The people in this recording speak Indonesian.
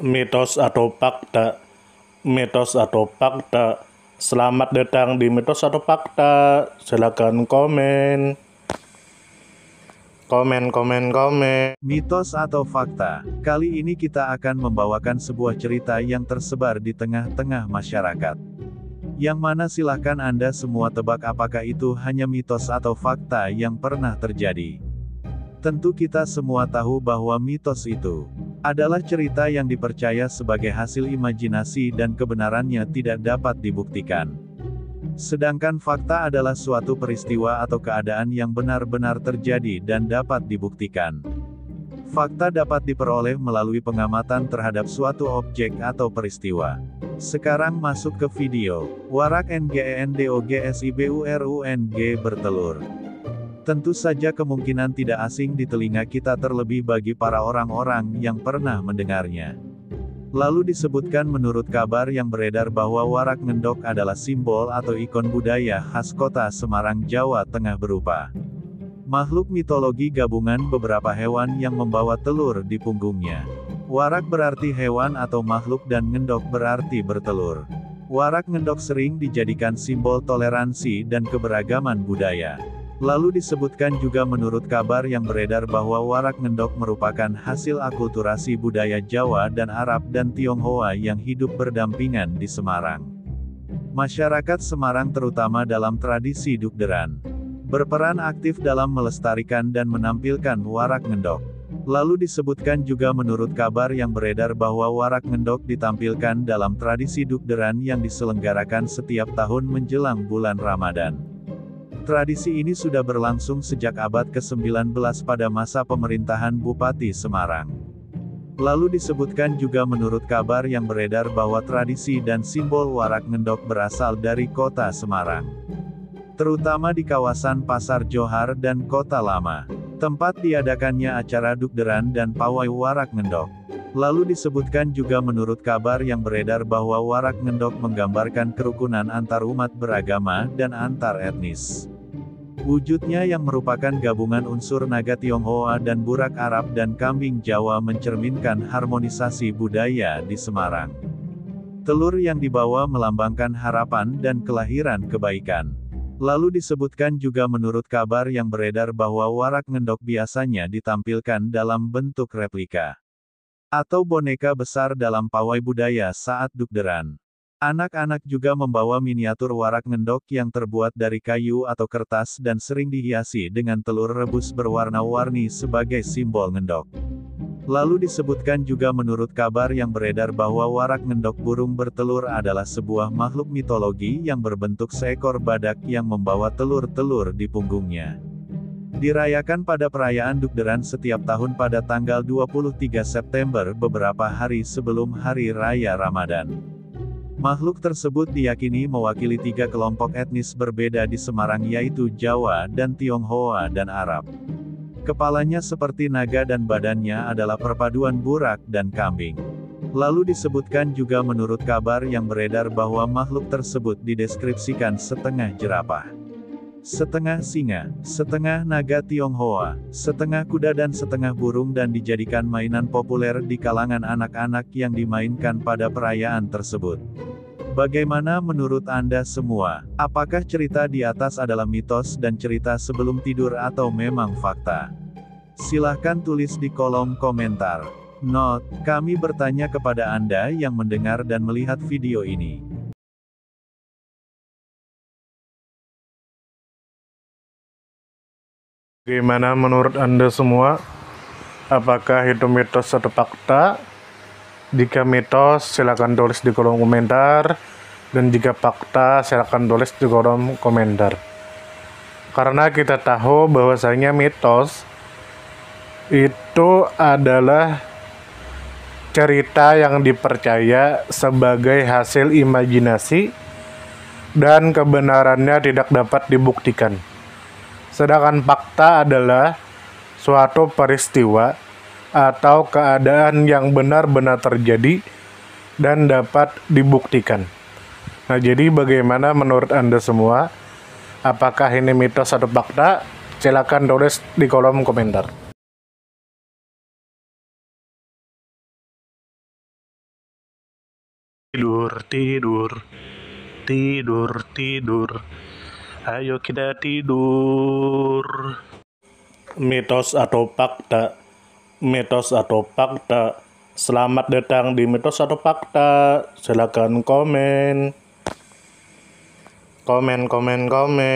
Mitos atau fakta? Mitos atau fakta? Selamat datang di Mitos atau Fakta. Silakan komen. Komen. Mitos atau fakta? Kali ini kita akan membawakan sebuah cerita yang tersebar di tengah-tengah masyarakat. Yang mana silahkan Anda semua tebak apakah itu hanya mitos atau fakta yang pernah terjadi. Tentu kita semua tahu bahwa mitos itu adalah cerita yang dipercaya sebagai hasil imajinasi dan kebenarannya tidak dapat dibuktikan. Sedangkan fakta adalah suatu peristiwa atau keadaan yang benar-benar terjadi dan dapat dibuktikan. Fakta dapat diperoleh melalui pengamatan terhadap suatu objek atau peristiwa. Sekarang masuk ke video. Warak NGENDOGSIBURUNG bertelur. Tentu saja kemungkinan tidak asing di telinga kita terlebih bagi para orang-orang yang pernah mendengarnya. Lalu disebutkan menurut kabar yang beredar bahwa warak ngendok adalah simbol atau ikon budaya khas kota Semarang, Jawa Tengah berupa makhluk mitologi gabungan beberapa hewan yang membawa telur di punggungnya. Warak berarti hewan atau makhluk dan ngendok berarti bertelur. Warak ngendok sering dijadikan simbol toleransi dan keberagaman budaya. Lalu disebutkan juga menurut kabar yang beredar bahwa warak ngendok merupakan hasil akulturasi budaya Jawa dan Arab dan Tionghoa yang hidup berdampingan di Semarang. Masyarakat Semarang terutama dalam tradisi dugderan berperan aktif dalam melestarikan dan menampilkan warak ngendok. Lalu disebutkan juga menurut kabar yang beredar bahwa warak ngendok ditampilkan dalam tradisi dugderan yang diselenggarakan setiap tahun menjelang bulan Ramadan. Tradisi ini sudah berlangsung sejak abad ke-19 pada masa pemerintahan Bupati Semarang. Lalu disebutkan juga menurut kabar yang beredar bahwa tradisi dan simbol warak ngendok berasal dari kota Semarang. Terutama di kawasan Pasar Johar dan Kota Lama. Tempat diadakannya acara dugderan dan pawai warak ngendok. Lalu disebutkan juga menurut kabar yang beredar bahwa warak ngendok menggambarkan kerukunan antar umat beragama dan antar etnis. Wujudnya yang merupakan gabungan unsur naga Tionghoa dan burak Arab dan kambing Jawa mencerminkan harmonisasi budaya di Semarang. Telur yang dibawa melambangkan harapan dan kelahiran kebaikan. Lalu disebutkan juga menurut kabar yang beredar bahwa warak ngendok biasanya ditampilkan dalam bentuk replika atau boneka besar dalam pawai budaya saat dugderan. Anak-anak juga membawa miniatur warak ngendok yang terbuat dari kayu atau kertas dan sering dihiasi dengan telur rebus berwarna-warni sebagai simbol ngendok. Lalu disebutkan juga menurut kabar yang beredar bahwa warak ngendok burung bertelur adalah sebuah makhluk mitologi yang berbentuk seekor badak yang membawa telur-telur di punggungnya. Dirayakan pada perayaan dugderan setiap tahun pada tanggal 23 September beberapa hari sebelum Hari Raya Ramadan. Makhluk tersebut diyakini mewakili 3 kelompok etnis berbeda di Semarang yaitu Jawa dan Tionghoa dan Arab. Kepalanya seperti naga dan badannya adalah perpaduan burak dan kambing. Lalu disebutkan juga menurut kabar yang beredar bahwa makhluk tersebut dideskripsikan setengah jerapah, setengah singa, setengah naga Tionghoa, setengah kuda dan setengah burung dan dijadikan mainan populer di kalangan anak-anak yang dimainkan pada perayaan tersebut. Bagaimana menurut Anda semua? Apakah cerita di atas adalah mitos dan cerita sebelum tidur atau memang fakta? Silahkan tulis di kolom komentar. Note, kami bertanya kepada Anda yang mendengar dan melihat video ini. Bagaimana menurut Anda semua? Apakah itu mitos atau fakta? Jika mitos, silakan tulis di kolom komentar. Dan jika fakta, silakan tulis di kolom komentar. Karena kita tahu bahwasanya mitos itu adalah cerita yang dipercaya sebagai hasil imajinasi dan kebenarannya tidak dapat dibuktikan. Sedangkan fakta adalah suatu peristiwa atau keadaan yang benar-benar terjadi dan dapat dibuktikan. Nah, jadi bagaimana menurut Anda semua? Apakah ini mitos atau fakta? Silakan tulis di kolom komentar. Tidur, tidur, tidur, tidur. Ayo kita tidur. Mitos atau fakta? Mitos atau fakta? Selamat datang di mitos atau fakta. Silakan komen. Komen, komen, komen.